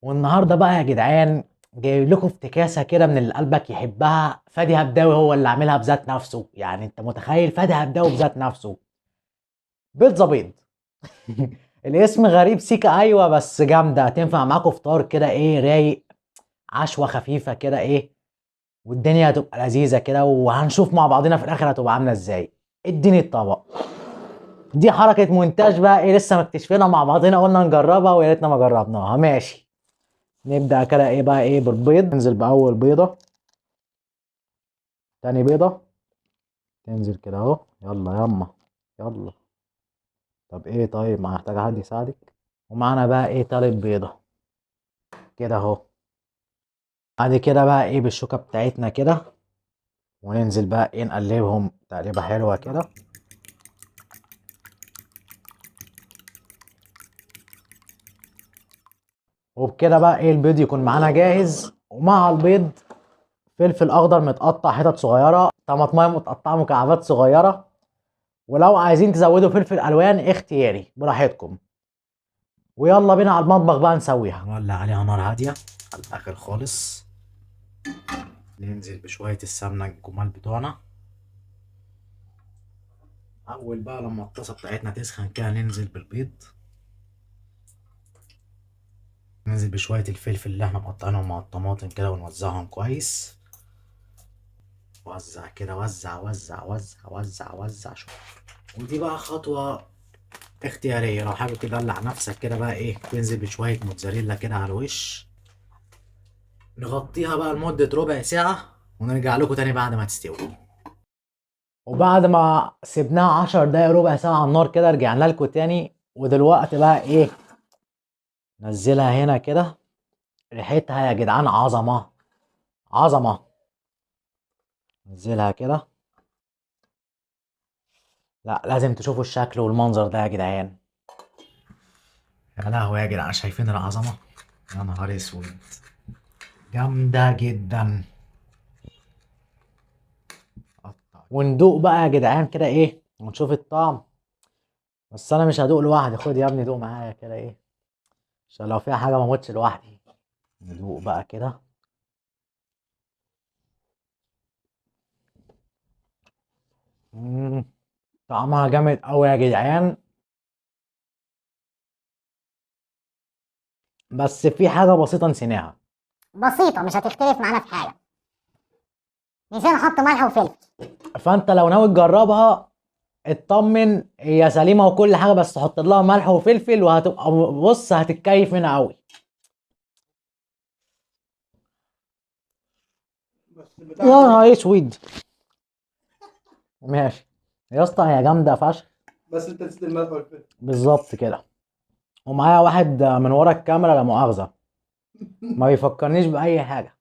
والنهارده بقى يا جدعان جايب لكم افتكاسه كده من اللي قلبك يحبها. فادي هبداوي هو اللي عاملها بذات نفسه، يعني انت متخيل فادي هبداوي بذات نفسه. بيتزا بيض. الاسم غريب سيكا، ايوه بس جامده، هتنفع معاكم فطار كده ايه رايق، عشوه خفيفه كده ايه، والدنيا هتبقى لذيذه كده، وهنشوف مع بعضنا في الاخر هتبقى عامله ازاي. اديني الطبق. دي حركه مونتاج بقى ايه، لسه مكتشفينها مع بعضنا، قلنا نجربها ويا ريتنا ما جربناها. ماشي، نبدأ كده ايه بقى ايه بالبيض. ننزل بأول بيضة، تاني بيضة، تنزل كده اهو. يلا ياما، يلا. طب ايه، طيب ما محتاج حد يساعدك. ومعانا بقى ايه تالت بيضة كده اهو. بعد كده بقى ايه بالشوكة بتاعتنا كده، وننزل بقى ايه نقلبهم تقليبة حلوة كده. وبكده بقى ايه البيض يكون معانا جاهز، ومع البيض فلفل اخضر متقطع حتت صغيرة، طماطمايه متقطعة مكعبات صغيرة، ولو عايزين تزودوا فلفل الوان اختياري براحتكم. ويلا بينا على المطبخ بقى نسويها. نولع عليها نار هادية على الآخر خالص. ننزل بشوية السمنة الجمال بتوعنا. أول بقى لما الطاسة بتاعتنا تسخن كده ننزل بالبيض. ننزل بشوية الفلفل اللي احنا مقطعينهم مع الطماطم كده ونوزعهم كويس. وزع كده، وزع وزع وزع وزع وزع شوف. ودي بقى خطوة اختيارية، لو حابب تدلع نفسك كده بقى ايه تنزل بشوية موتزاريلا كده على الوش. نغطيها بقى لمدة ربع ساعة ونرجع لكم تاني بعد ما تستوي. وبعد ما سيبناها 10 دقايق ربع ساعة على النار كده رجعنا لكم تاني. ودلوقتي بقى ايه نزلها هنا كده. ريحتها يا جدعان عظمة، عظمة. نزلها كده. لا لازم تشوفوا الشكل والمنظر ده يا جدعان. يا لهوي يا جدعان، شايفين العظمة؟ يا نهار اسود، جامدة جدا. وندوق بقى يا جدعان كده ايه ونشوف الطعم. بس انا مش هدوق لوحدي، خد يا ابني دوق معايا كده ايه، عشان لو فيها حاجة ما اموتش لوحدي. ندوق بقى كده. مم. طعمها جامد قوي يا جدعان. بس في حاجة بسيطة نسيناها. بسيطة مش هتختلف معانا في حاجة. نسينا نحط ملح وفلفل. فانت لو ناوي تجربها اطمن، هي سليمة وكل حاجة، بس تحط لها ملح وفلفل وهتبقى بص هتتكيف منها قوي. يا نهار اسود. ماشي يا اسطى، هي جامدة فشخ. بس انت نسيت الملح والفلفل. بالظبط كده. ومعايا واحد من ورا الكاميرا لا مؤاخذة، ما بيفكرنيش بأي حاجة.